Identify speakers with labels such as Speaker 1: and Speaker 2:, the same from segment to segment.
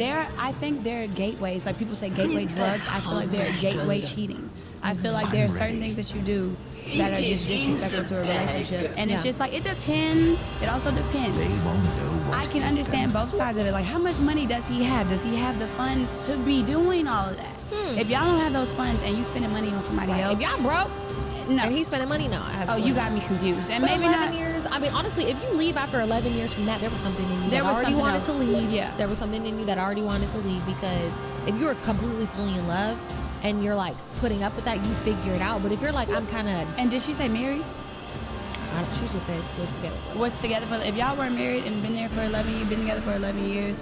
Speaker 1: I think there are gateways. Like people say gateway drugs. I feel like there are gateway cheating. I feel like there are certain things that you do that are just disrespectful to a relationship. And it's just like, it depends. It also depends.
Speaker 2: They won't know what
Speaker 1: I can understand both sides of it. Like, how much money does he have? Does he have the funds to be doing all of that? If y'all don't have those funds and you spending money on somebody else.
Speaker 3: If y'all broke,
Speaker 1: no.
Speaker 3: and he's spending money, no. Absolutely.
Speaker 1: Oh, you got me confused. And
Speaker 3: but
Speaker 1: maybe
Speaker 3: 11
Speaker 1: not.
Speaker 3: years, I mean, honestly, if you leave after 11 years from that, there was something in you
Speaker 1: There
Speaker 3: that
Speaker 1: was
Speaker 3: already
Speaker 1: something
Speaker 3: wanted
Speaker 1: else.
Speaker 3: to leave.
Speaker 1: Yeah.
Speaker 3: There was something in you that already wanted to leave, because if you were completely fully in love and you're like putting up with that, you figure it out. But if you're like, I'm kind of...
Speaker 1: And did she say married?
Speaker 3: She just said was together.
Speaker 1: What's together for? If y'all weren't married and been there for 11 years, been together for 11 years,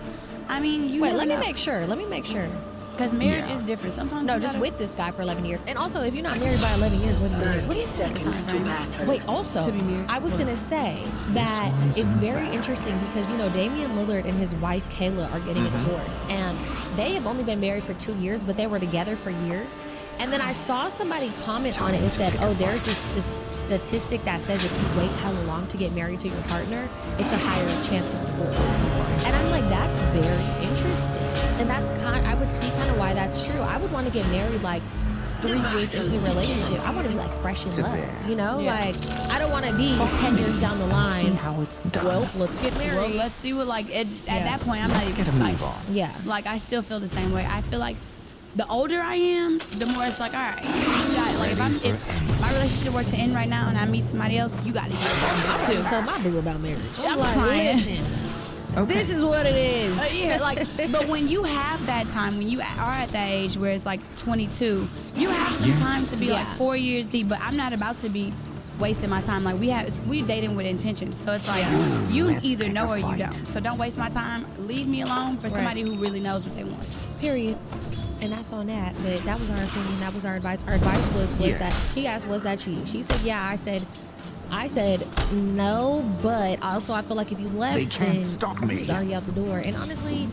Speaker 1: I mean, you
Speaker 3: Wait,
Speaker 1: never
Speaker 3: let me
Speaker 1: know.
Speaker 3: make sure. Let me make sure.
Speaker 1: Because marriage is different. Sometimes
Speaker 3: No,
Speaker 1: you
Speaker 3: just
Speaker 1: gotta-
Speaker 3: with this guy for 11 years. And also, if you're not married by 11 years, what do you do? What is that? Wait, also,
Speaker 1: To be married.
Speaker 3: I was going to say that it's very interesting because, you know, Damian Lillard and his wife, Kayla, are getting a divorce. And they have only been married for 2 years, but they were together for years. And then I saw somebody comment on it and said, oh, there's this statistic that says if you wait hella long to get married to your partner, it's a higher chance of divorce. And I'm like, that's very interesting. And that's I would see kind of why that's true. I would want to get married like 3 years into the relationship. I want to be like fresh in love, you know?
Speaker 1: Yeah.
Speaker 3: Like, I don't want to be 10 years down the line.
Speaker 2: how it's done.
Speaker 3: Well, let's get married.
Speaker 1: Well, let's see what, like, at that point, I'm not even
Speaker 2: Get a
Speaker 1: excited.
Speaker 2: move on.
Speaker 3: Yeah.
Speaker 1: Like, I still feel the same way. I feel like the older I am, the more it's like, all right, you got it. Like, if my relationship were to end right now and I meet somebody else, you got to get
Speaker 3: I
Speaker 1: it too.
Speaker 3: tell my boo about marriage.
Speaker 1: I'm
Speaker 3: like,
Speaker 1: crying.
Speaker 3: listen, this is what it is.
Speaker 1: Yeah, like, but when you have that time, when you are at that age where it's like 22, you have some time to be like 4 years deep. But I'm not about to be wasting my time. Like we dating with intention, so it's like you either know or you don't. So don't waste my time. Leave me alone for somebody who really knows what they want.
Speaker 3: Period. And that's on that. But that was our opinion. That was our advice. Our advice was that he asked, was that cheating? She said, yeah. I said no, but also I feel like if you left,
Speaker 2: They can't
Speaker 3: then
Speaker 2: stop
Speaker 3: he
Speaker 2: me.
Speaker 3: was already out the door. And honestly,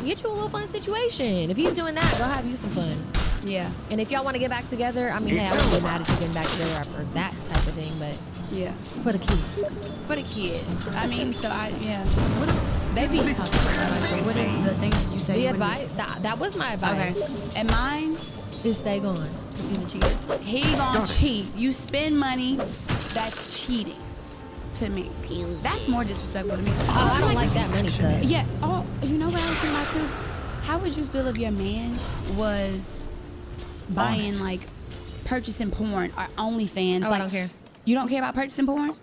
Speaker 3: get you a little fun situation. If he's doing that, go have you some fun.
Speaker 1: Yeah.
Speaker 3: And if y'all want to get back together, I mean, hey, I wouldn't get mad at you getting back together after that type of thing, but
Speaker 1: Yeah.
Speaker 3: for the kids.
Speaker 1: For the kids. I mean, so they be talking about it. So what is the things that you say?
Speaker 3: The
Speaker 1: you
Speaker 3: advice, that was my advice.
Speaker 1: Okay. And mine
Speaker 3: Is stay gone. It's either cheating.
Speaker 1: he gonna cheat. You spend money, that's cheating to me. That's more disrespectful to me.
Speaker 3: Oh, I don't like that money stuff.
Speaker 1: Yeah. Oh, you know what I was thinking about too? How would you feel if your man was buying like purchasing porn or OnlyFans?
Speaker 3: Oh,
Speaker 1: like,
Speaker 3: I don't care.
Speaker 1: You don't care about purchasing porn?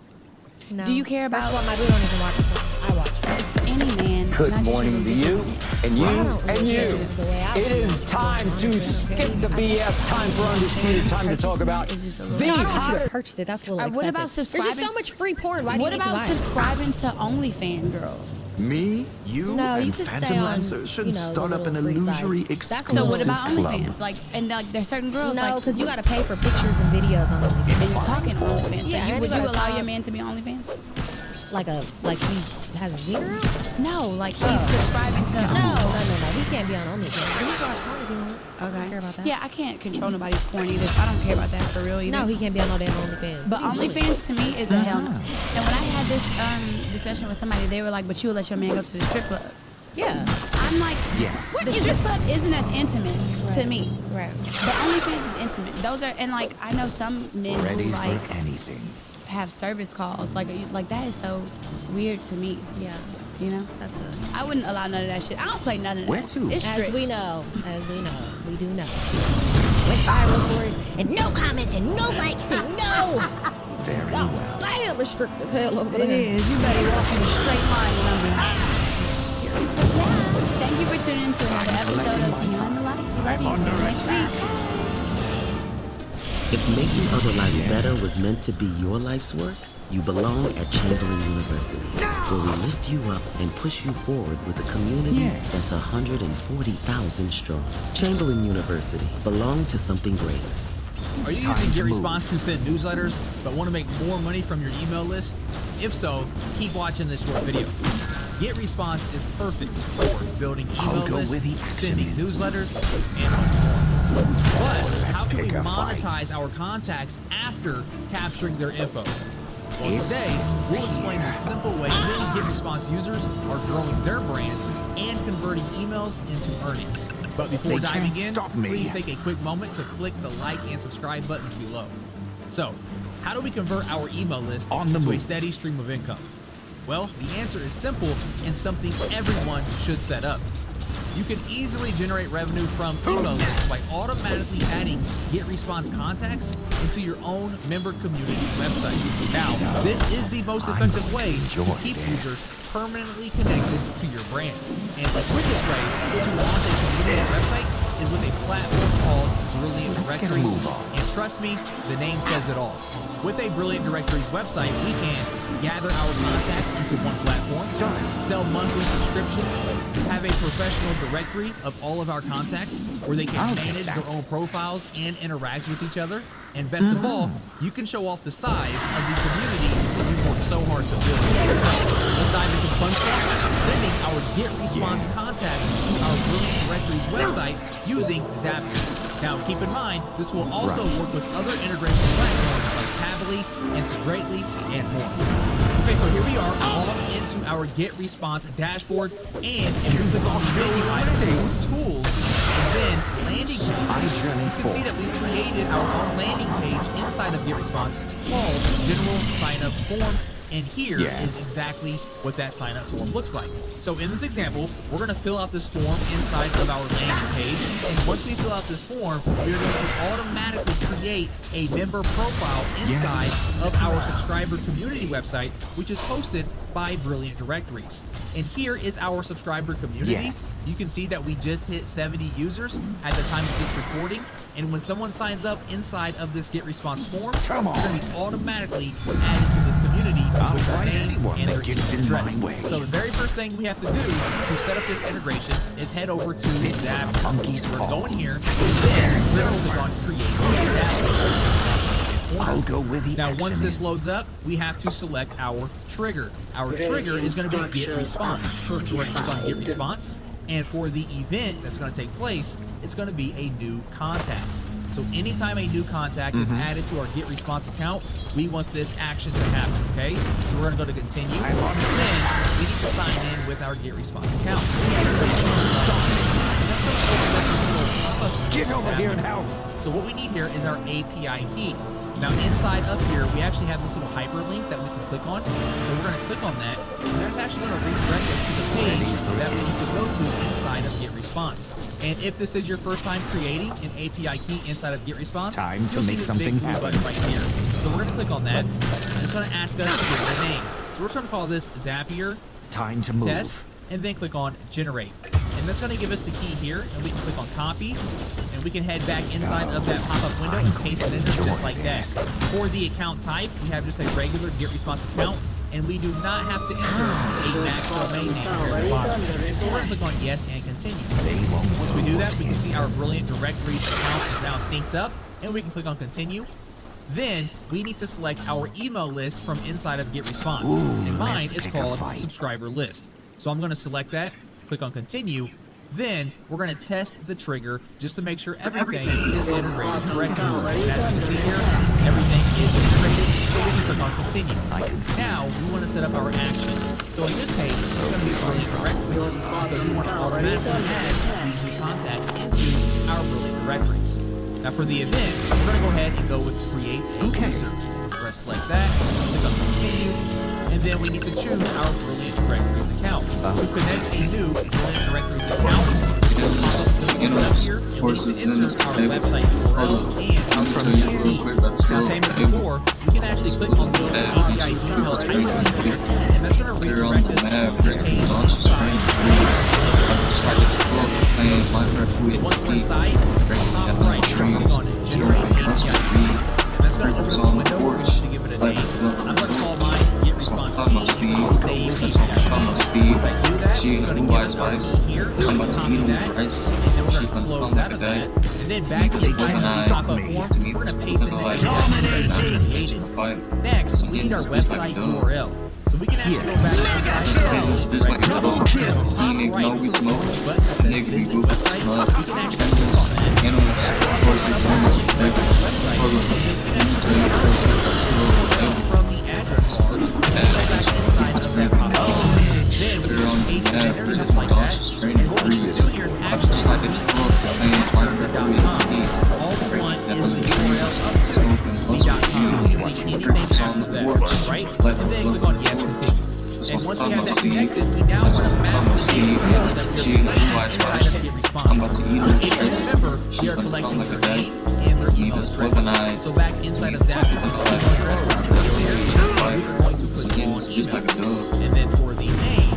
Speaker 3: No.
Speaker 1: Do you care about?
Speaker 3: That's what my boo don't even watch porn. I watch porn.
Speaker 1: Any man.
Speaker 4: Good
Speaker 1: not just
Speaker 4: morning to you, and you,
Speaker 3: I don't
Speaker 4: and
Speaker 3: really
Speaker 4: you.
Speaker 3: care the way I
Speaker 4: It is time to skip the BS, time for Undisputed, time to talk about
Speaker 1: It's just a
Speaker 4: the
Speaker 1: little-
Speaker 3: I don't want you to
Speaker 4: hottest.
Speaker 3: purchase it. That's a little
Speaker 1: What
Speaker 3: excessive.
Speaker 1: about
Speaker 3: There's just
Speaker 1: subscribing-
Speaker 3: so much free porn. Why do
Speaker 1: What
Speaker 3: you need to
Speaker 1: about
Speaker 3: buy it?
Speaker 1: subscribing to OnlyFans girls?
Speaker 2: Me, you,
Speaker 3: No, you
Speaker 2: and
Speaker 3: could
Speaker 2: Phantom
Speaker 3: stay on,
Speaker 2: Lancer should
Speaker 3: you know,
Speaker 2: start
Speaker 3: the
Speaker 2: up an
Speaker 3: little free
Speaker 2: illusory
Speaker 3: sites. That's
Speaker 2: exclusive
Speaker 1: So what about
Speaker 2: club.
Speaker 1: OnlyFans? Like, and like there's certain girls.
Speaker 3: No,
Speaker 1: like,
Speaker 3: because you got to pay for pictures and videos on OnlyFans.
Speaker 1: And you're talking on OnlyFans.
Speaker 3: Yeah,
Speaker 1: So
Speaker 3: and
Speaker 1: would
Speaker 3: you
Speaker 1: you
Speaker 3: gotta
Speaker 1: allow
Speaker 3: talk-
Speaker 1: your man to be on OnlyFans?
Speaker 3: Like he has a zero?
Speaker 1: No, like he's
Speaker 3: Oh.
Speaker 1: subscribing to.
Speaker 3: No. He can't be on OnlyFans. He can watch porn if he wants. I don't care about that.
Speaker 1: Yeah, I can't control nobody's porn either. So I don't care about that for real either.
Speaker 3: No, he can't be on no damn OnlyFans.
Speaker 1: But
Speaker 3: What are you doing?
Speaker 1: OnlyFans to me is a hell no. And when I had this discussion with somebody, they were like, "But you will let your man go to the strip club."
Speaker 3: Yeah.
Speaker 1: I'm like,
Speaker 2: Yes.
Speaker 1: the strip club isn't as intimate to me.
Speaker 3: Right.
Speaker 1: But OnlyFans is intimate. Those are, and like I know some men
Speaker 2: Ready
Speaker 1: who
Speaker 2: for
Speaker 1: like
Speaker 2: anything.
Speaker 1: have service calls. Like that is so weird to me.
Speaker 3: Yeah.
Speaker 1: You know,
Speaker 3: That's a.
Speaker 1: I wouldn't allow none of that shit. I don't play none of that.
Speaker 2: Where to?
Speaker 1: It's
Speaker 3: As
Speaker 1: strict.
Speaker 3: we know, we do know. Went viral for it, and no comments, and no likes, and no.
Speaker 2: Very
Speaker 3: God
Speaker 2: well.
Speaker 3: damn, it's strict as hell over
Speaker 1: It
Speaker 3: there.
Speaker 1: is. You better walk in a straight line when I'm done. Thank you for tuning in to another episode of Beyond the Lights. We love you. See you next week.
Speaker 5: If making other lives better was meant to be your life's work, you belong at Chamberlain University, where we lift you up and push you forward with a community that's 140,000 strong. Chamberlain University, belong to something greater.
Speaker 6: Are you
Speaker 2: Time
Speaker 6: using
Speaker 2: to
Speaker 6: Get
Speaker 2: move.
Speaker 6: Response to send newsletters but want to make more money from your email list? If so, keep watching this short video. Get Response is perfect for building email
Speaker 2: I'll go
Speaker 6: lists,
Speaker 2: where the action
Speaker 6: sending
Speaker 2: is.
Speaker 6: newsletters, and much more. But how can we
Speaker 2: pick a fight.
Speaker 6: monetize our contacts after capturing their info? Well, today, we'll explain the simple way many Get Response users are growing their brands and converting emails into earnings. But before
Speaker 2: They
Speaker 6: diving
Speaker 2: can't
Speaker 6: in,
Speaker 2: stop me.
Speaker 6: please take a quick moment to click the like and subscribe buttons below. So, how do we convert our email list
Speaker 2: On the
Speaker 6: into a
Speaker 2: move.
Speaker 6: steady stream of income? Well, the answer is simple and something everyone should set up. You can easily generate revenue from email lists by automatically adding GetResponse contacts into your own member community website. Now, this is the most effective way to keep users permanently connected to your brand. And the quickest way to launch a community website is with a platform called Brilliant
Speaker 2: Let's get a
Speaker 6: Directories.
Speaker 2: move on.
Speaker 6: And trust me, the name says it all. With a Brilliant Directories website, we can gather our contacts into one platform, sell monthly subscriptions, have a professional directory of all of our contacts where they can
Speaker 2: I'll take
Speaker 6: manage
Speaker 2: that.
Speaker 6: their own profiles and interact with each other. And best of all, you can show off the size of the community that we worked so hard to build. Now, let's dive into the fun stuff. Sending our GetResponse contacts to our Brilliant Directories website using Zapier. Now, keep in mind, this will also work with other integration platforms like Pabbly, Integrately, and more. Okay, so here we are logged into our GetResponse dashboard, and if you click on the menu item, tools, and then landing page, you can see that we created our own landing page inside of GetResponse called General Sign Up Form. And here is exactly what that sign up form looks like. So in this example, we're going to fill out this form inside of our landing page. And once we fill out this form, we are going to automatically create a member profile inside of our subscriber community website, which is hosted by Brilliant Directories. And here is our subscriber community. You can see that we just hit 70 users at the time of this recording. And when someone signs up inside of this GetResponse form, they're going to be automatically added to this community with their name and their email address. So the very first thing we have to do to set up this integration is head over to Zapier. We're going here, and then we're going to click on Create Zapier.
Speaker 2: I'll go with the
Speaker 6: Now, once this
Speaker 2: actionist.
Speaker 6: loads up, we have to select our trigger. Our trigger is going to be GetResponse. So we're going to click on GetResponse. And for the event that's going to take place, it's going to be a new contact. So anytime a new contact is added to our GetResponse account, we want this action to happen, okay? So we're going to go to continue. And then we need to sign in with our GetResponse account.
Speaker 2: Get over here and help.
Speaker 6: So what we need here is our API key. Now inside of here, we actually have this little hyperlink that we can click on. So we're going to click on that, and that's actually going to redirect us to the page that we need to go to inside of GetResponse. And if this is your first time creating an API key inside of GetResponse,
Speaker 2: Time to
Speaker 6: you'll see
Speaker 2: make
Speaker 6: this
Speaker 2: something
Speaker 6: big blue
Speaker 2: happen.
Speaker 6: button right here. So we're going to click on that, and it's going to ask us to give it a name. So we're just going to call this Zapier
Speaker 2: Time to move.
Speaker 6: Test, and then click on Generate. And that's going to give us the key here, and we can click on Copy, and we can head back inside of that pop-up window and paste it in there just like that. For the account type, we have just a regular GetResponse account, and we do not have to enter a max domain name here at the bottom. So we're going to click on Yes and Continue. Once we do that, we can see our Brilliant Directories account is now synced up, and we can click on Continue. Then we need to select our email list from inside of GetResponse. And mine is called Subscriber List. So I'm going to select that, click on Continue. Then we're going to test the trigger just to make sure everything is integrated correctly. And as you can see here, everything is integrated, so we can click on Continue. Now we want to set up our action. So in this case, it's going to be Brilliant Directories because we want to automatically add these new contacts into our Brilliant Directories. Now for the event, we're going to go ahead and go with Create a User. We're going to select that, click on Continue, and then we need to choose our Brilliant Directories account. To connect a new Brilliant Directories account, up here, and we need to enter our website URL and our community key. Now same as before, we can actually click on the API email hyperlink here, and that's going to redirect us to the page inside. So once we're inside, top right, click on Generate API. That's going to open up a window where we need to give it a name. I'm going to call mine GetResponse key. Save API. Once I do that, it's going to give us our key here. We're going to copy that, and then we're going to close out of that. And then back to the pop-up form, we're going to paste in the API created. Next, we need our website URL. So we can actually go back inside
Speaker 7: It's just like
Speaker 6: top
Speaker 7: no,
Speaker 6: right,
Speaker 7: we smoke,
Speaker 6: button that says
Speaker 7: nigga, we
Speaker 6: visit
Speaker 7: move
Speaker 6: website.
Speaker 7: smart.
Speaker 6: We can actually click on that.
Speaker 7: Animals, horses, humans,
Speaker 6: From the address bar, back inside of that pop-up. Then we can paste base in there just like that. And what we need to do here is actually all we want is the URL up to me.com. We don't need anything after that, right? And then click on yes, continue. And once we have that connected, we now want to map the data that we're collecting inside of Get Response. So if you remember, we are collecting their name and their email address. So back inside of that, we're going to click on email. And then for the name,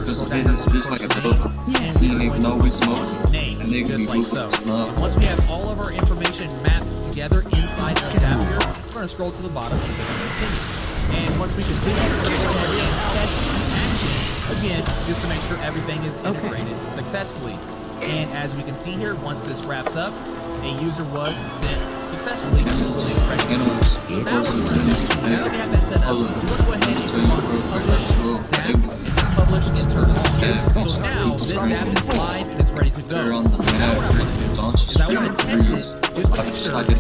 Speaker 7: It's just like a dog.
Speaker 6: and
Speaker 7: You didn't even know we smoke.
Speaker 6: name,
Speaker 7: And they can
Speaker 6: just
Speaker 7: be
Speaker 6: like so.
Speaker 7: love.
Speaker 6: And once we have all of our information mapped together inside of Zapier, we're going to scroll to the bottom and click on continue. And once we continue, we're going to go ahead and test action again, just to make sure everything is integrated successfully. And as we can see here, once this wraps up, a user was sent successfully to the link ready.
Speaker 7: Anyways,
Speaker 6: So now what we're going to do, now that we have that set up, we're going to go ahead and click on publish Zap, publish and turn on. So now this app is live and it's ready to go. Now what I'm going to do is I want to test this just to make sure that we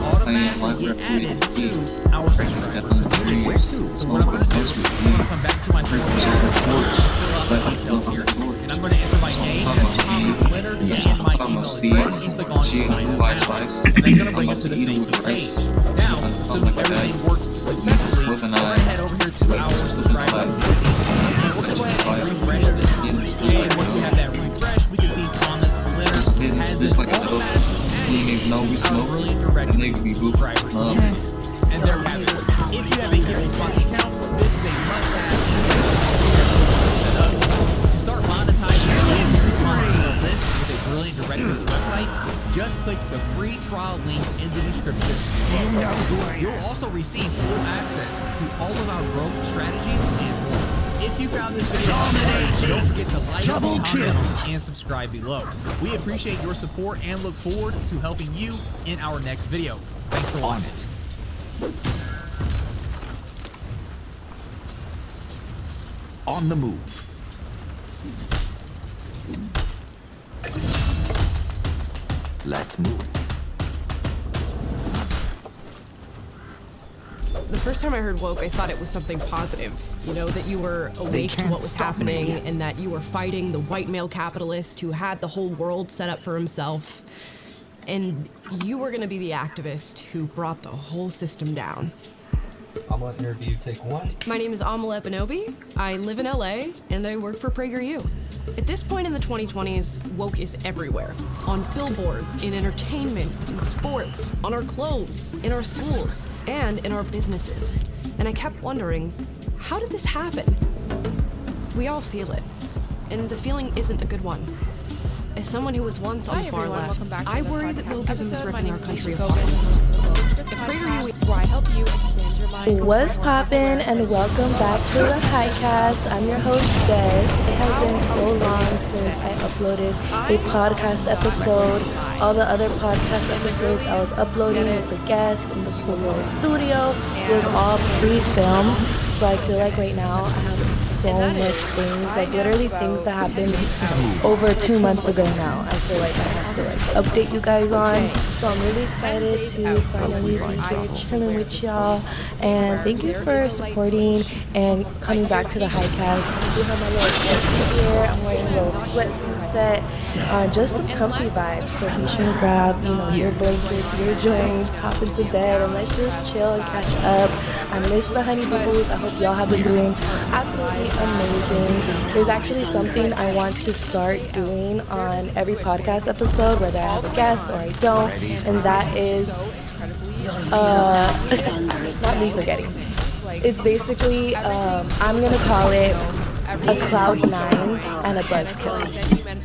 Speaker 6: automatically get added to our subscriber. So what I'm going to do is I'm going to come back to my profile, fill out the details here, and I'm going to enter my name as Thomas Leonard and my email address and click on sign up now. And that's going to bring us to the thank you page. Now, assuming everything works successfully, we're going to head over here to our subscriber community. And we're going to go ahead and refresh this. And once we have that refresh, we can see Thomas Leonard has this automatically added to our Brilliant Directories subscriber community. And there we have it. If you have a Get Response account, this is a must-have set up. To start monetizing your Get Response email list with a Brilliant Directories website, just click the free trial link in the description. You'll also receive full access to all of our growth strategies and more. If you found this video helpful, don't forget to like, comment, and subscribe below. We appreciate your support and look forward to helping you in our next video. Thanks for watching.
Speaker 2: On the move. Let's move.
Speaker 8: The first time I heard woke, I thought it was something positive. You know, that you were awake to
Speaker 2: can't
Speaker 8: what was
Speaker 2: stop
Speaker 8: happening
Speaker 2: me.
Speaker 8: and that you were fighting the white male capitalist who had the whole world set up for himself. And you were going to be the activist who brought the whole system down.
Speaker 9: Omelet interview take one.
Speaker 8: My name is Omelet Benobi. I live in LA and I work for PragerU. At this point in the 2020s, woke is everywhere. On billboards, in entertainment, in sports, on our clothes, in our schools, and in our businesses. And I kept wondering, how did this happen? We all feel it, and the feeling isn't a good one. As someone who was once on the far left, I worry that wokeism is ripping our country apart.
Speaker 3: Where I help you expand your mind.
Speaker 10: What's poppin' and welcome back to the Highcast. I'm your host, Des. It has been so long since I uploaded a podcast episode. All the other podcast episodes I was uploading with the guests in the cool little studio was all pre-filmed. So I feel like right now I have so much things, like literally things that happened over 2 months ago now. I feel like I have to update you guys on. So I'm really excited to finally be here chilling with y'all. And thank you for supporting and coming back to the Highcast. I do have my little sweatshirt here. I'm wearing a little sweatsuit set. Just some comfy vibes. So be sure to grab, your blankets, your joints, hop into bed, and let's just chill and catch up. I miss the honey boo-boos. I hope y'all have been doing absolutely amazing. There's actually something I want to start doing on every podcast episode, whether I have a guest or I don't, and that is not me forgetting. It's basically I'm gonna call it a cloud nine and a buzzkill.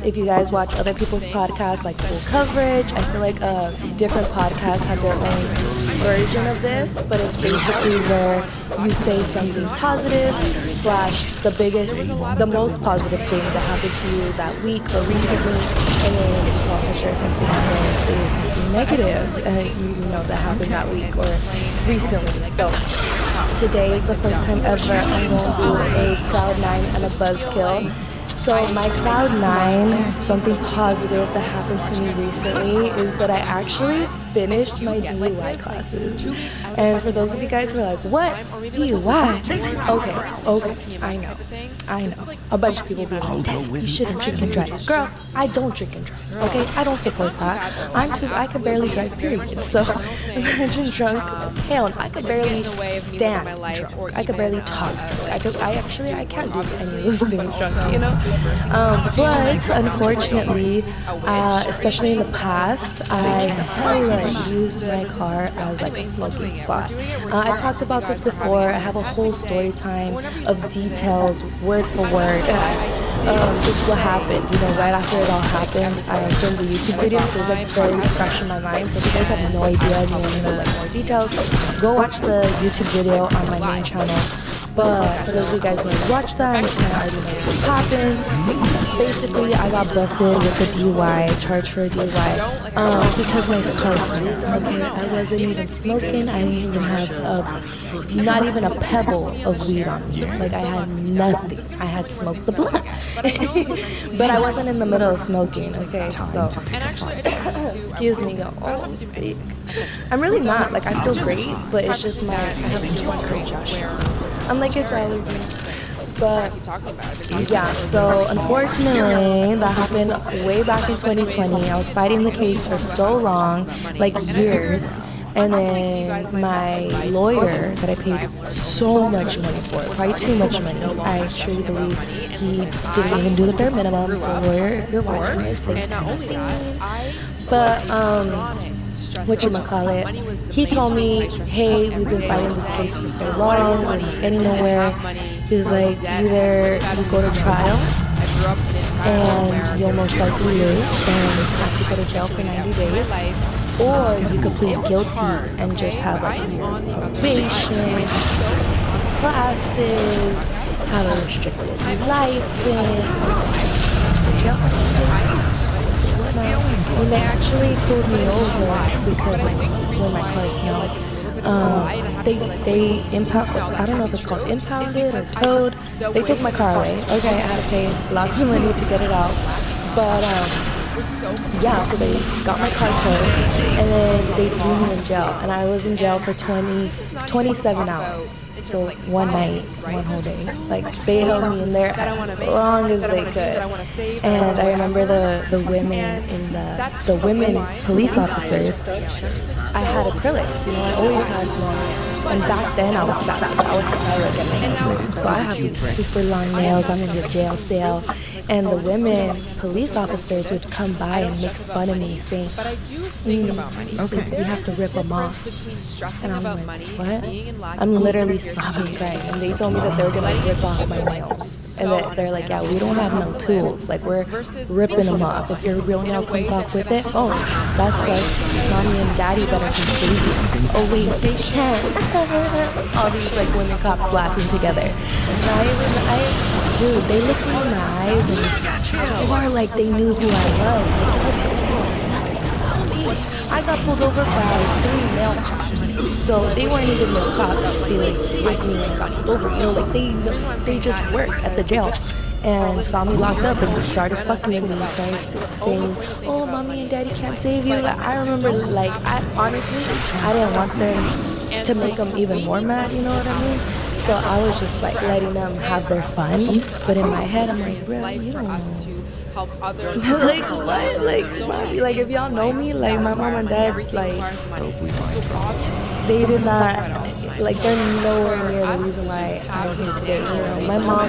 Speaker 10: If you guys watch other people's podcasts like Full Coverage, I feel like different podcasts have their own version of this, but it's basically where you say something positive / the most positive thing that happened to you that week or recently, and then you can also share something that is something negative that happened that week or recently. So today is the first time ever I'm going to do a cloud nine and a buzzkill. So my cloud 9, something positive that happened to me recently is that I actually finished my DUI classes. And for those of you guys who are like, what? DUI? Okay, I know. A bunch of people be like, you shouldn't drink and drive. Girl, I don't drink and drive, okay? I don't support that. I could barely drive, period. So, imagine drunk. Hell, I could barely stand drunk. I could barely talk. I can't do any of those things drunk, you know? But, unfortunately, especially in the past, I hella used my car as like a smoking spot. I talked about this before. I have a whole story time of details, word for word. Just what happened, you know, right after it all happened, I filmed the YouTube video, so it was like very fresh in my mind. So if you guys have no idea and you want to know like more details, go watch the YouTube video on my main channel. But for those of you guys who already watched that and kind of already know what happened, basically I got busted with a DUI, charged for a DUI, because my car smoked. Okay, I wasn't even smoking. I didn't even have not even a pebble of weed on me. Like I had nothing. I had smoked the blunt, but I wasn't in the middle of smoking. Okay, so excuse me, yo. Oh, I'm sick. I'm really not. Like I feel great, but it's just I have just like congestion. I'm like, it's allergies. But yeah, so unfortunately that happened way back in 2020. I was fighting the case for so long, like years. And then my lawyer that I paid so much money for, probably too much money. I truly believe he didn't even do the bare minimum. So lawyer, you're watching this, thanks for nothing. But whatchamacallit, he told me, hey, we've been fighting this case for so long, we're not getting nowhere. He was like, either you go to trial and you'll most likely lose and have to go to jail for 90 days, or you could plead guilty and just have like a year of probation, classes, have a restricted license, when they actually pulled me over because when my car smelled, they impound, I don't know if it's called impounded or towed. They took my car away. Okay, I had to pay lots of money to get it out. But yeah, so they got my car towed and then they threw me in jail. And I was in jail for 27 hours. So one night, one whole day. Like they held me in there as long as they could. And I remember the women in the women police officers. I had acrylics, you know, I always had long nails. And back then I was savage. I would never get my nails done. So I have these super long nails. I'm in the jail cell. And the women police officers would come by and make fun of me, saying, okay, you have to rip them off. And I'm like, what? I'm literally sobbing, crying. And they told me that they were going to rip off my nails. And that they're like, yeah, we don't have no tools. Like, we're ripping them off. If your real nail comes off with it, oh, that sucks. Mommy and daddy better come save you. Oh, wait, they can't. All these, like, women cops laughing together. And dude, they looked me in my eyes and swore like they knew who I was. Like, don't know me. I got pulled over by 3 male cops. So they weren't even the cops feeling with me when I got pulled over. You know, like they just work at the jail. And saw me locked up and started fucking with me, started saying, oh, mommy and daddy can't save you. Like, I remember, like, I didn't want them to make them even more mad, you know what I mean? So I was just like letting them have their fun, but in my head I'm like, bro, you don't know. Like what? Like mommy, like if y'all know me, like my mom and dad, like they did not, like they're nowhere near the reason why I'm here today. You know, my mom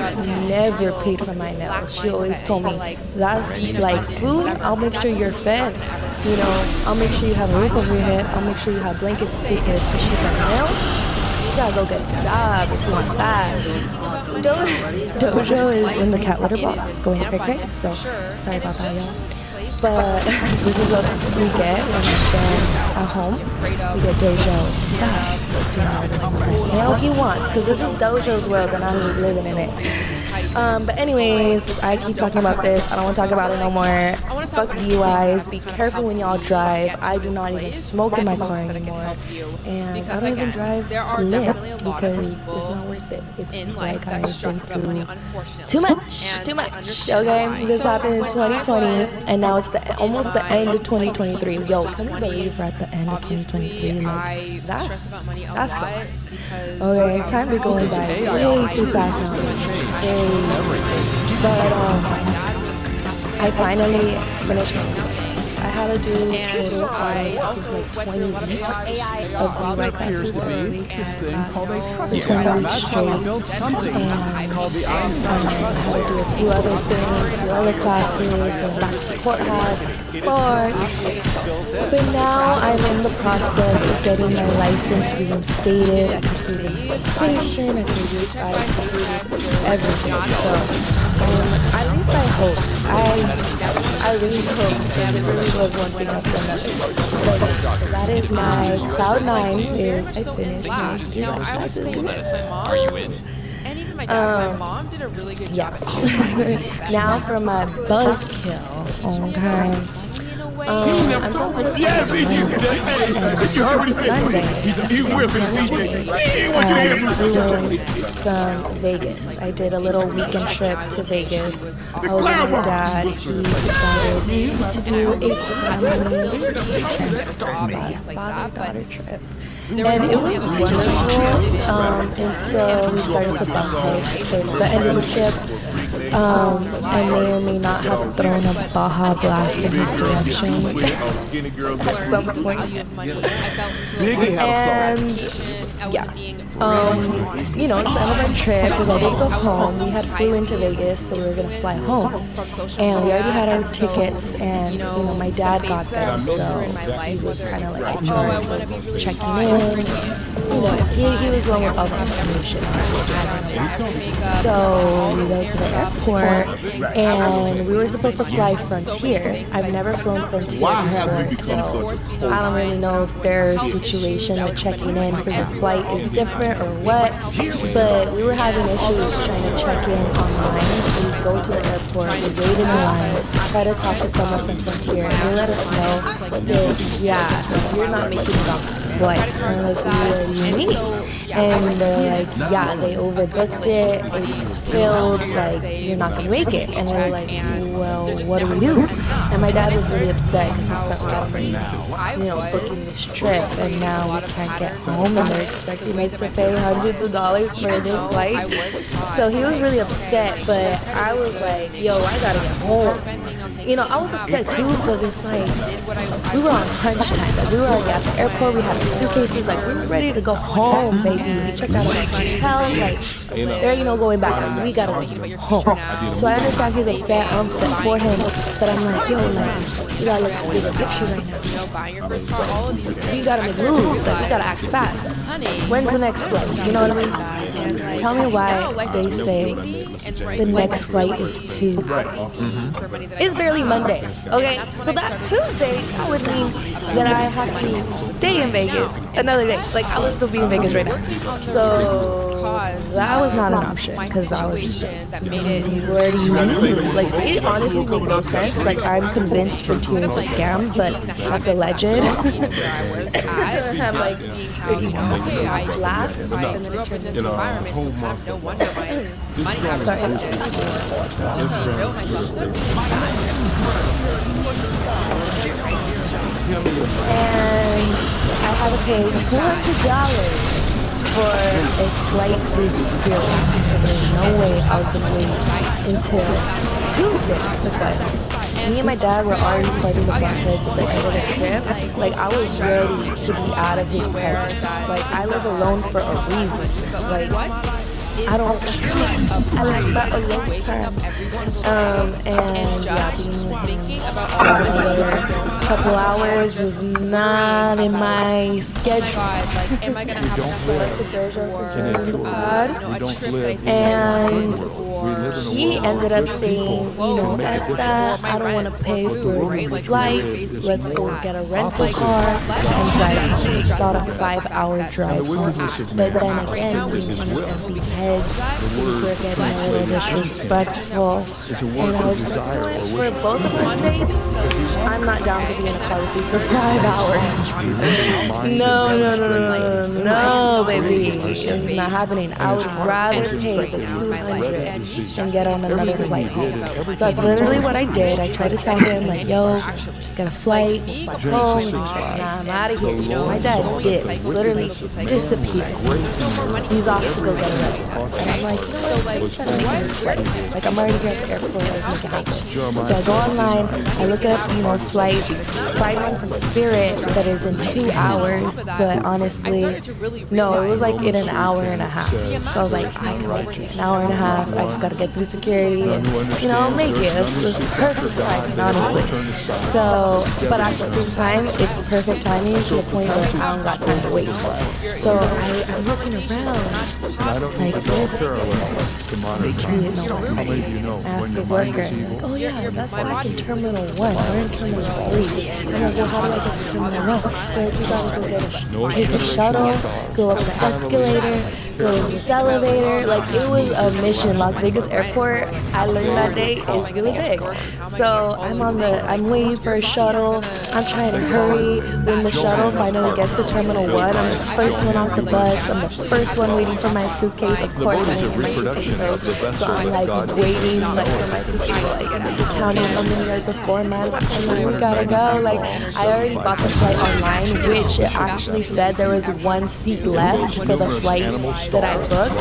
Speaker 10: never paid for my nails. She always told me, that's like food. I'll make sure you're fed. You know, I'll make sure you have a roof over your head. I'll make sure you have blankets to sleep with. But she's like, nails? You gotta go get a job if you want that. Dojo is in the cat litter box going cray-cray, so sorry about that, y'all. But this is what we get, and then at home, we get Dojo. God, doing whatever the hell he wants, because this is Dojo's world and I'm living in it. But anyways, I keep talking about this. I don't want to talk about it no more. Fuck DUIs. Be careful when y'all drive. I do not even smoke in my car anymore. And I don't even drive lit because it's not worth it. It's like I've been through too much. Okay, this happened in 2020, and now it's almost the end of 2023. Yo, can you believe we're at the end of 2023? Like, that's okay. Time be going by way too fast now. But I finally finished my DUI. I had to do total like 20 weeks of DUI classes every week. So 20 weeks straight. And I had to do a few other things, a few other classes, go back to the courthouse, but now I'm in the process of getting my license reinstated. I completed vacation, I completed everything. So at least I hope. I really hope, because it really was one thing after another. So that is my cloud 9 is I finished my DUI classes.
Speaker 11: Are you in?
Speaker 8: And even my dad, my mom did a really good job.
Speaker 10: Now for my buzzkill. Okay. I'm going to Sunday. From Vegas. I did a little weekend trip to Vegas. I was with my dad. He decided to do a family father-daughter trip. And it was wonderful until we started to bump heads towards the end of the trip. I may or may not have thrown a Baja Blast in his direction at some point. And yeah, you know, it's the end of our trip. We ready to go home. We had flew into Vegas, so we were gonna fly home. And we already had our tickets, and you know, my dad got them, so he was kind of like in charge of checking in. You know, he was the one with all the information. So we go to the airport, and we were supposed to fly Frontier. I've never flown Frontier before, so I don't really know if their situation with checking in for your flight is different or what, but we were having issues trying to check in online. So we go to the airport, we wait in line, try to talk to someone from Frontier, and they let us know that, yeah, you're not making it on the flight. And we're like, what do you mean? And they're like, yeah, they overbooked it, it's filled, like, you're not gonna make it. And we're like, well, what do we do? And my dad was really upset because he spent all of, you know, booking this trip, and now we can't get home, and they're expecting us to pay hundreds of dollars for a new flight. So he was really upset, but I was like, yo, I gotta get home. You know, I was upset too, but it's like, we were on crunch time. Like, we were like at the airport, we had our suitcases, like, we were ready to go home, baby. We checked out of the hotel, like, they're, you know, going back, like, we gotta go home. So I understand he's upset, I'm upset for him, but I'm like, yo, like, you gotta look at the bigger picture right now. You gotta make moves, like, we gotta act fast. When's the next flight? You know what I mean? Tell me why they say the next flight is Tuesday. It's barely Monday, okay? So that Tuesday, that would mean that I have to stay in Vegas another day. Like, I would still be in Vegas right now. So that was not an option, because I was like, where do you mean? Like, it honestly makes no sense. Like, I'm convinced Frontier is a scam, but that's alleged. I'm like, you know, laughs, and then it turns into environment, so kind of no wonder my money has to just being real myself. And I had to pay $200 for a flight through Spirit. There's no way I was going to wait until Tuesday to fly home. Me and my dad were already starting to bump heads at the end of the trip. Like, I was ready to be out of his presence. Like, I live alone for a reason. Like, I don't sleep. I like that alone time. And yeah, being with another couple hours was not in my schedule. Am I gonna have enough for the pod? And he ended up saying, you know, at that, I don't want to pay for flights. Let's go get a rental car and drive home. It's about a 5-hour drive home. But then again, being one of the heads, we were getting a little disrespectful. And I was like, you know what, for both of our sakes, I'm not down to be in a car with you for 5 hours. No, baby. It's not happening. I would rather pay the $200 and get on another flight home. So that's literally what I did. I tried to tell him, like, yo, just get a flight home. And he's like, nah, I'm out of here. So my dad dips, literally disappears. He's off to go get a rental. And I'm like, you know what? I'm trying to make a flight. Like, I'm already here at the airport. Let's make it happen. So I go online. I look up, you know, flights. Find one from Spirit that is in 2 hours. But honestly, no, it was like in an hour and a half. So I was like, I can make it. An hour and a half. I just got to get through security and, you know, I'll make it. It's perfect timing, honestly. So, but at the same time, it's perfect timing to the point where I don't got time to wait. So I'm looking around like this. I see it, no, I ask a worker, like, oh yeah, that's back in Terminal 1. We're in Terminal 3. I'm like, well, how do I get to Terminal 1? They're like, you gotta go take a shuttle, go up the escalator, go in this elevator. Like, it was a mission. Las Vegas Airport, I learned that day, is really big. So I'm waiting for a shuttle. I'm trying to hurry. When the shuttle finally gets to Terminal 1, I'm the first one off the bus. I'm the first one waiting for my suitcase. Of course, I need my suitcase first. So I'm like waiting like for my suitcase, like counting how many right before my I'm like, we gotta go. Like, I already bought the flight online, which it actually said there was one seat left for the flight that I booked.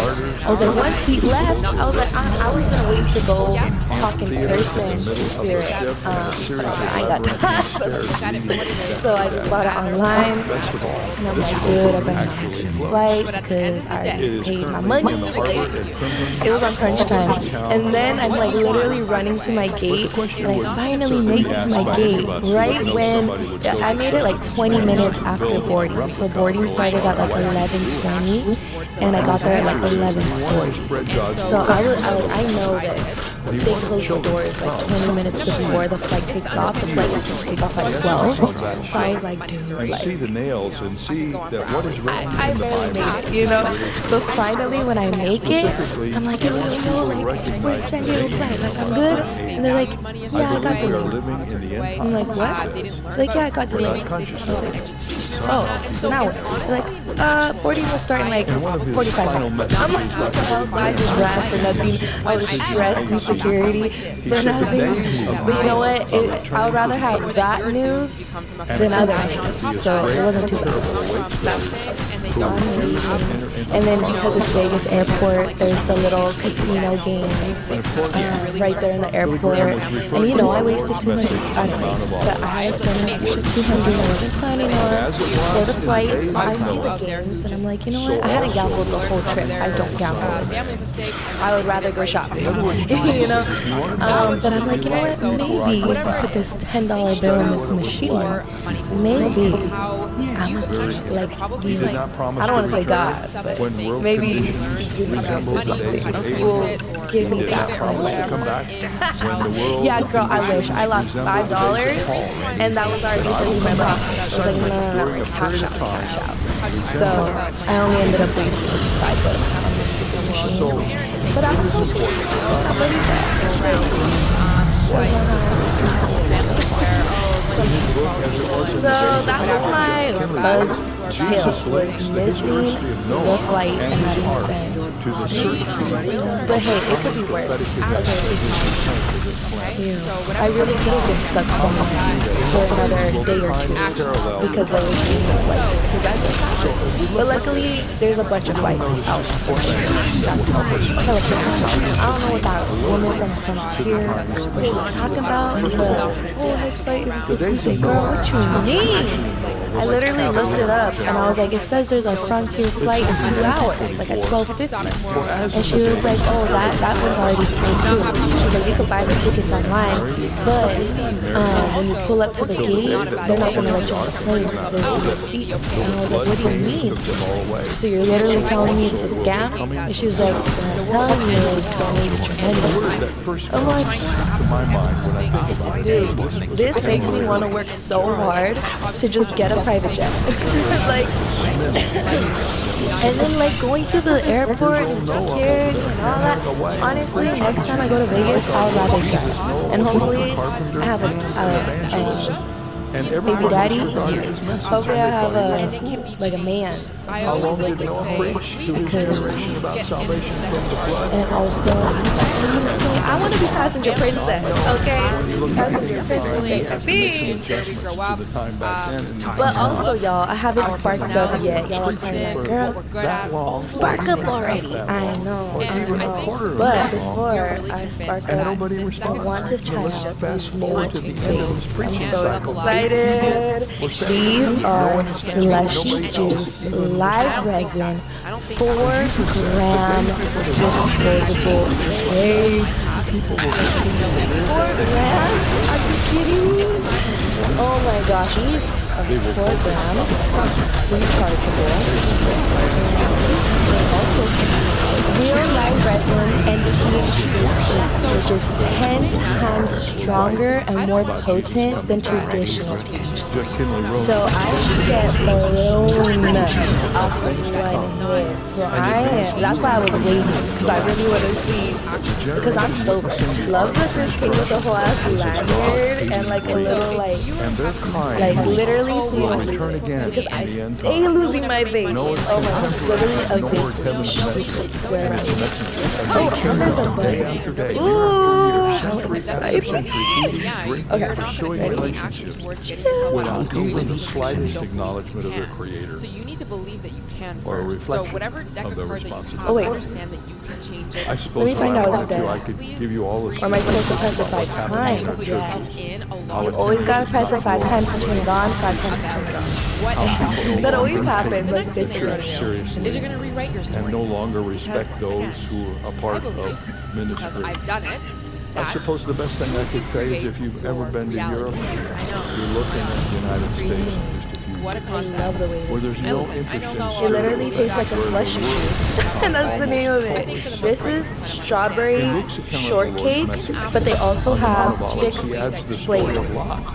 Speaker 10: I was like, one seat left. I was like, I was gonna wait to go talk in person to Spirit. But I got time. So I just bought it online. And I'm like, dude, I better not miss this flight because I already paid my money. It was on crunch time. And then I'm like literally running to my gate. And I finally make it to my gate right when I made it like 20 minutes after boarding. So boarding started at like 11:20 and I got there at like 11:40. So I know that they close the doors like 20 minutes before the flight takes off. The flight is supposed to take off at 12. So I was like, dude, like,
Speaker 11: see the nails and see that what is wrong.
Speaker 10: I barely made it, you know. But finally, when I make it, I'm like, yo, like, we're San Diego flight. Like, I'm good. And they're like, yeah, I got delayed. I'm like, what? They're like, yeah, I got delayed. I was like, oh, it's an hour. They're like, boarding will start in like 45 minutes. I'm like, what the hell? So I just ran for nothing. I was stressed in security for nothing. But you know what? I would rather have that news than other news. So it wasn't too bad. So I'm waiting. And then because it's Vegas Airport, there's the little casino games right there in the airport. And you know, I wasted $200. I didn't waste, but I had to spend an extra $200 I wasn't planning on for the flight. So I see the games and I'm like, you know what? I hadn't gambled the whole trip. I don't gamble. I would rather go shopping, you know? But I'm like, you know what? Maybe if I put this $10 bill in this machine, maybe like I don't want to say God, but maybe give me something. Will give me that one. Yeah, girl, I wish. I lost $5 and that was already in my pocket. I was like, no, cash out. So I only ended up wasting $5 on this stupid machine. But I was hoping. I'm ready for it. So that was my buzzkill, was missing the flight and having to spend. But hey, it could be worse. I really could have been stuck somewhere for another day or two because I was losing the flights. Because that just happened. But luckily, there's a bunch of flights out for I don't know what that woman from Frontier, what she was talking about, but next flight is until Tuesday. Girl, what you mean? I literally looked it up And I was like, it says there's a Frontier flight in 2 hours, like at 12:50. And she was like, oh, that one's already full too. She's like, you could buy the tickets online, but when you pull up to the gate, they're not going to let you on the plane because there's no seats. And I was like, what do you mean? So you're literally telling me it's a scam? And she's like, what I'm telling you is donate's tremendous. I'm like, dude, this makes me want to work so hard to just get a private jet. Like, and then like going through the airport and security and all that. Honestly, next time I go to Vegas, I'll rather drive. And hopefully I have a baby daddy. Hopefully I have a man.
Speaker 11: How long did Noah preach to his generation about salvation from the flood?
Speaker 10: And also, I want to be passenger princess, okay? Passenger princess, baby. But also, y'all, I haven't sparked up yet. Y'all are kind of like, girl, spark up already. I know. But before I spark up, I want to try out these new vapes. I'm so excited. These are slushy juice live resin 4-gram disposable vapes. 4 grams? Are you kidding me? Oh my gosh, these are 4 grams, rechargeable. And also real live resin and THC, which is 10 times stronger and more potent than traditional THC. So I should get blown off of one hit. So that's why I was waiting, because I really want to see, because I'm sober. Love that this came with a whole ass lanyard and like a little like literally so you don't lose it. Because I stay losing my vape. Oh my god, literally a vape. Oh, there's a button. Ooh, how excited. Okay,
Speaker 11: Without even the slightest acknowledgement of their creator.
Speaker 12: So you need to believe that you can
Speaker 11: Or a
Speaker 12: first. So
Speaker 11: reflection
Speaker 12: whatever deck
Speaker 11: of
Speaker 12: of
Speaker 11: their
Speaker 12: cards that you
Speaker 11: responsibility.
Speaker 12: have,
Speaker 10: Oh, wait.
Speaker 12: understand that you can change it.
Speaker 11: I suppose
Speaker 10: Let me find
Speaker 11: if I
Speaker 10: out it's
Speaker 11: wanted to, I
Speaker 10: dead.
Speaker 11: could give you all the
Speaker 10: Or am I supposed to press it 5 times? Yes. You always gotta press it 5 times to turn it on, 5 times to turn it off. That always happens.
Speaker 12: The
Speaker 10: Let's
Speaker 12: next thing
Speaker 10: stay
Speaker 12: that you're
Speaker 10: free.
Speaker 12: going to do is you're going to rewrite your story.
Speaker 11: and no longer respect those who are part of
Speaker 12: because
Speaker 11: ministry.
Speaker 12: I've done it.
Speaker 11: I suppose the best thing I could say is if you've ever been to Europe,
Speaker 12: I know.
Speaker 11: you're looking at the United States in just a few
Speaker 12: What a
Speaker 11: years,
Speaker 10: I
Speaker 12: concept.
Speaker 10: love the way
Speaker 11: where
Speaker 10: this
Speaker 11: there's no interest in
Speaker 10: It literally tastes like a slushy juice. And that's the name of it. This is strawberry shortcake, but they also have 6 flavors,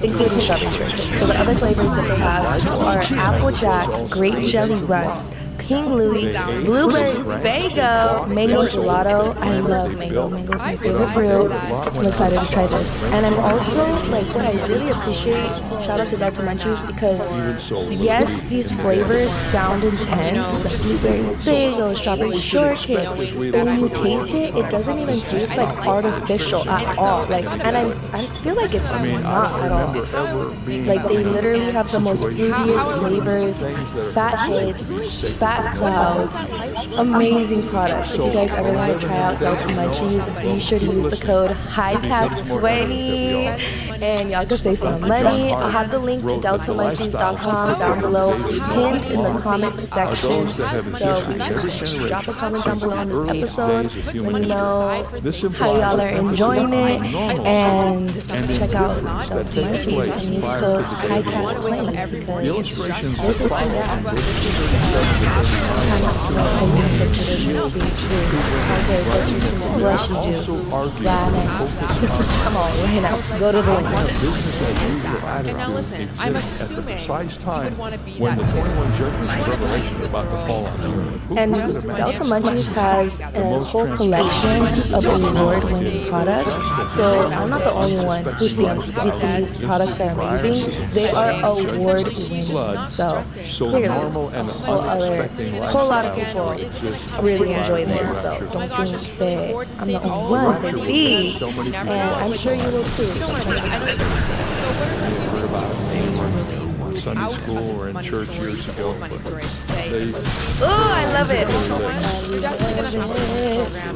Speaker 10: including strawberry shortcake. So the other flavors that they have are apple jack, grape jelly runs, King Louis, blueberry Fago, mango gelato. I love mango. Mango is my favorite fruit. I'm excited to try this. And I'm also, like, what I really appreciate, shout out to Dr. Munchies, because yes, these flavors sound intense. Like blueberry Fago, strawberry shortcake. But when you taste it, it doesn't even taste like artificial at all. Like, and I feel like it's not at all. Like, they literally have the most fruitiest flavors, fat hits, fat clouds, amazing products. If you guys ever want to try out Delta Munchies, be sure to use the code HIGHCAST20 and y'all can save some money. I'll have the link to deltamunchies.com down below, pinned in the comments section. So be sure to drop a comment down below on this episode. Let me know how y'all are enjoying it, and check out Delta Munchies and use code HIGHCAST20 because this is some gas. Sometimes I take pictures of you being true. Okay, but you some slushy juice. Right now. Come on, right now. Go to the link.
Speaker 12: And now listen, I'm assuming you would want to be
Speaker 11: when
Speaker 12: that
Speaker 11: the 21 judgments of Revelation are about to fall on you.
Speaker 10: And Delta Munchies has a whole collection of award-winning products. So I'm not the only one who thinks that these products are amazing. They are award-winning. So clearly, a whole lot of people really enjoy this. So don't think that I'm the only one, baby. And I'm sure you will too. So check it out.
Speaker 11: Sunday school or in church years ago.
Speaker 10: Oh, I love it.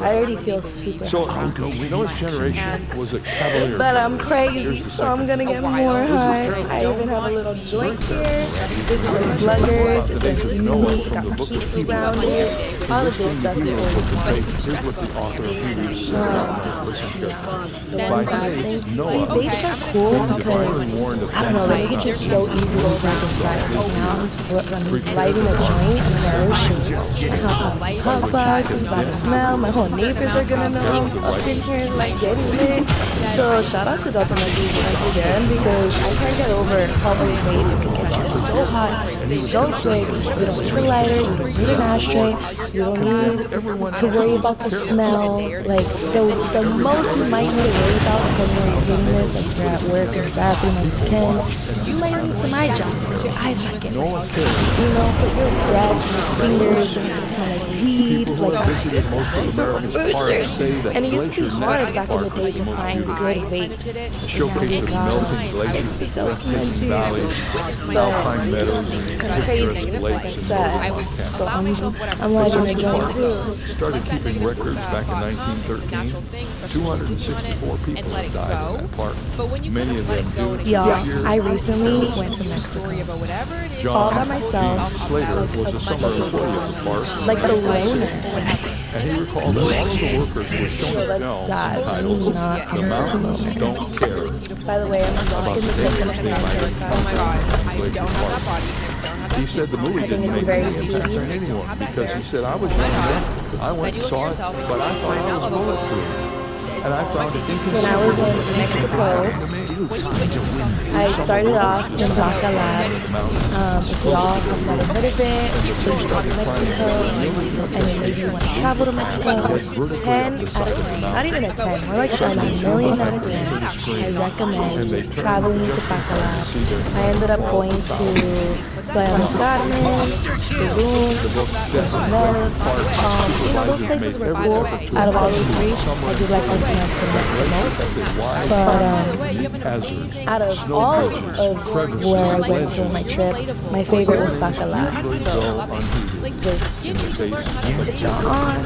Speaker 10: I already feel super
Speaker 11: So,
Speaker 10: high.
Speaker 11: Noah's generation was a cavalier.
Speaker 10: But I'm crazy, so I'm gonna get more high. I even have a little joint here. This is a sluggers. It's a unique. Got peach around it. All the good stuff.
Speaker 11: Here's what the author of Hebrews says. Listen carefully. By faith,
Speaker 10: See,
Speaker 11: Noah,
Speaker 10: vapes are cool because, I don't know, they make it just so easy to snack inside. Right now, I'm lighting a joint and I'm my house got hot box, it's about to smell, my whole neighbors are gonna know I'm up in here like getting lit. So shout out to Dota once again because I can't get over how a vape can get you so hot, so quick. You don't need a lighter, you don't need an ashtray, you don't need to worry about the smell. Like the most you might need to worry about when you're doing this, like you're at work or bathroom and pretend, you might need some eye drops because your eyes might get red. You know, but your breath, fingers don't have to smell like weed. And it used to be hard back in the day to find good vapes.
Speaker 11: showcase the melting glaciers, breathtaking valleys, alpine meadows, and
Speaker 10: Crazy, like I said. So I'm lighting a joint too.
Speaker 11: started keeping records back in 1913. 264 people have died in that park. Many of them due
Speaker 10: Y'all, I recently went to Mexico. All by myself.
Speaker 11: Slater was a summer employee of the park.
Speaker 10: Like the loner.
Speaker 11: And he recalled that all of the workers were shown
Speaker 10: So
Speaker 11: a
Speaker 10: that's
Speaker 11: film
Speaker 10: sad.
Speaker 11: entitled
Speaker 10: Not
Speaker 11: The Mountains Don't Care.
Speaker 10: By the way, I'm not in the picture.
Speaker 11: Oh my God, I don't have that body. He said the movie didn't make any impression on anyone because he said, I was young, I went and saw it, but I thought I was bulletproof. And I found it interesting.
Speaker 10: When I was in Mexico, I started off in Bacalar. If y'all have never heard of it, if you go to Mexico, and then maybe you want to travel to Mexico, 10 out of 10, not even a 10, more like a million out of 10, I recommend traveling to Bacalar. I ended up going to Playa del Carmen, Tulum, Cozumel, you know, those places were cool. Out of all those three, I do like Cozumel the most. But out of all of where I went to on my trip, my favorite was Bacalar. So just put y'all on,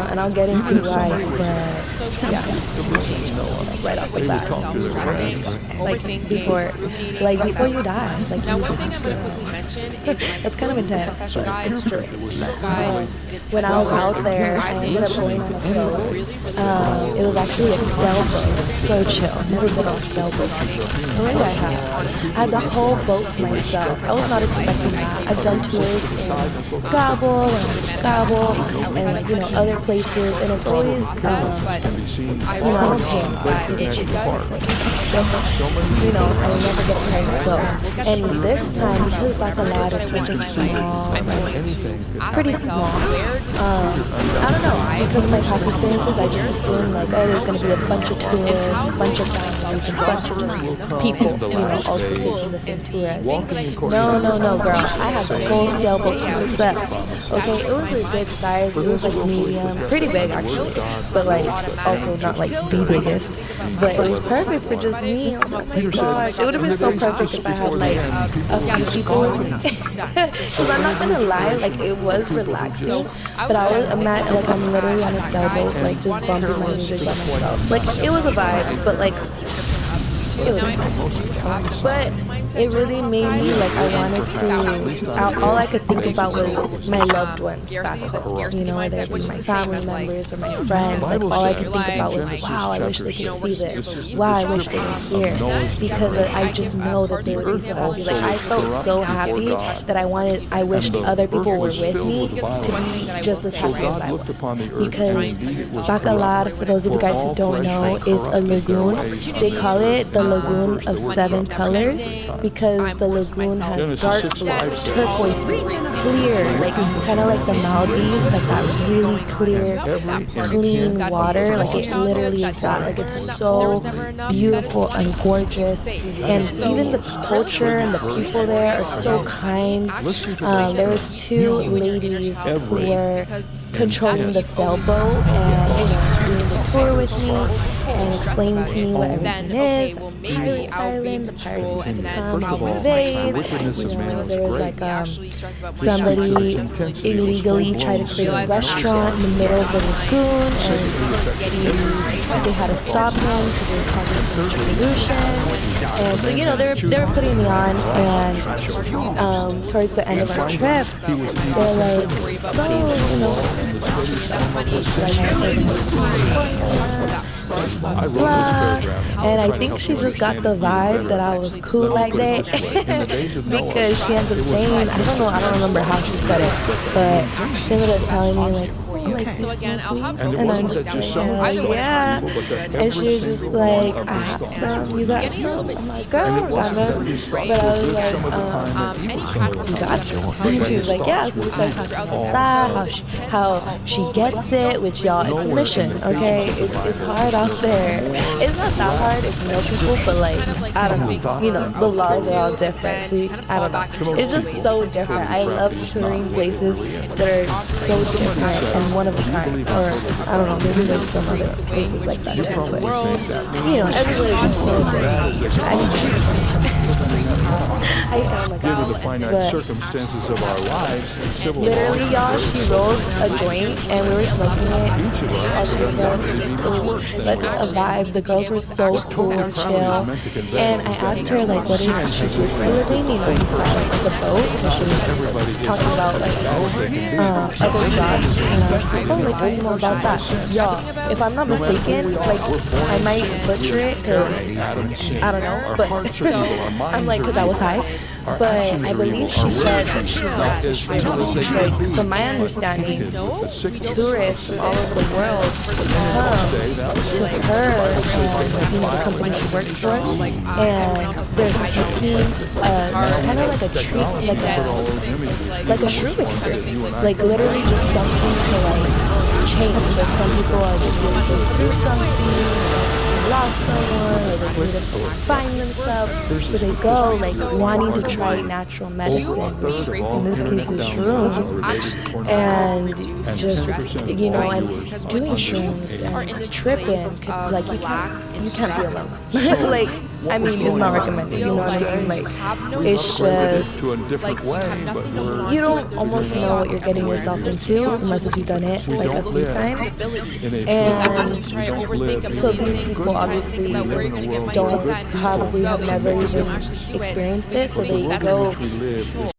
Speaker 10: and I'll get into why, but yeah, right off the bat, like before you die, like you that's kind of intense, but it's true. When I was out there, I ended up going on a boat. It was actually a sailboat. So chill. Never been on a sailboat before. Already I had the whole boat to myself. I was not expecting that. I've done tours in Gabo and like, you know, other places, and it's always you know, I don't pay but so, you know, I never get a private boat. And this time, because Bacalar is such a small, it's pretty small. I don't know, because of my past experiences, I just assumed like, oh, there's going to be a bunch of tourists, a bunch of families, a bunch of people, you know, also taking the same tour as me. No, girl. I had the whole sailboat to myself. Okay, it was a good size. It was like medium, pretty big actually, but like also not like the biggest. But it was perfect for just me. I was like, oh my gosh, it would have been so perfect if I had like a few people. Because I'm not gonna lie, like it was relaxing, but I'm literally on a sailboat, like just bumping my music by myself. Like it was a vibe, but like it was, but it really made me like I wanted to. All I could think about was my loved ones back home. You know, whether it be my family members or my friends. Like all I could think about was, wow, I wish they could see this. Wow, I wish they were here, because I just know that they would be so happy. Like I felt so happy that I wished other people were with me to be just as happy as I was. Because Bacalar, for those of you guys who don't know, it's a lagoon. They call it the Lagoon of Seven Colors because the lagoon has dark blue, turquoise blue, clear, like kind of like the Maldives, like that really clear, clean water. Like it literally is that. Like it's so beautiful and gorgeous, and even the culture and the people there are so kind. There was two ladies who were controlling the sailboat and, you know, doing the tour with me. and explaining to me what everything is. That's the Pirates Island, the pirates used to come and invade. There was like somebody illegally tried to create a restaurant in the middle of the lagoon, and they had to stop him because it was causing too much pollution. And so they were putting me on, and towards the end of our trip, they're like, so blah. And I think she just got the vibe that I was cool like that because she ends up saying, I don't remember how she said it, but she ended up telling me like, so again, I'll have and I'm just like, yeah. And she was just like, I have some, you got some? I'm like, girl, but I was like, you got some? And she was like, yeah. So we started talking about that, how she gets it, which y'all, it's a mission, okay? It's hard out there. It's not that hard if you know people, but like, I don't know, the laws are all different. So I don't know. It's just so different. I love touring places that are so different and one of a kind, or I don't know, maybe there's some other places like that too, but everybody's just so different. I sound like
Speaker 11: given the finite circumstances of our lives,
Speaker 10: literally, y'all, she rolled a joint and we were smoking it. It was such a vibe. The girls were so cool and chill. And I asked her like, what does she do for a living? Besides like, the boat, and she was talking about like other jobs. And I was like, oh, like, tell me more about that. Y'all, if I'm not mistaken, like I might butcher it because I don't know, but I'm like, because I was high. But I believe she said that she was like, from my understanding, tourists from all over the world come to her and the company she works for, and they're seeking kind of like a treat, like a shroom experience, like literally just something to like change. Like some people are just going to go through something. Lost someone, or they need to find themselves, so they go like wanting to try natural medicine, in this case is shrooms, and just and doing shrooms and tripping, cause like you can't be alone. Like I mean, it's not recommended. You know what I mean? Like it's just you don't almost know what you're getting yourself into unless if you've done it like a few times, and so these people obviously don't probably have never even experienced it, so they go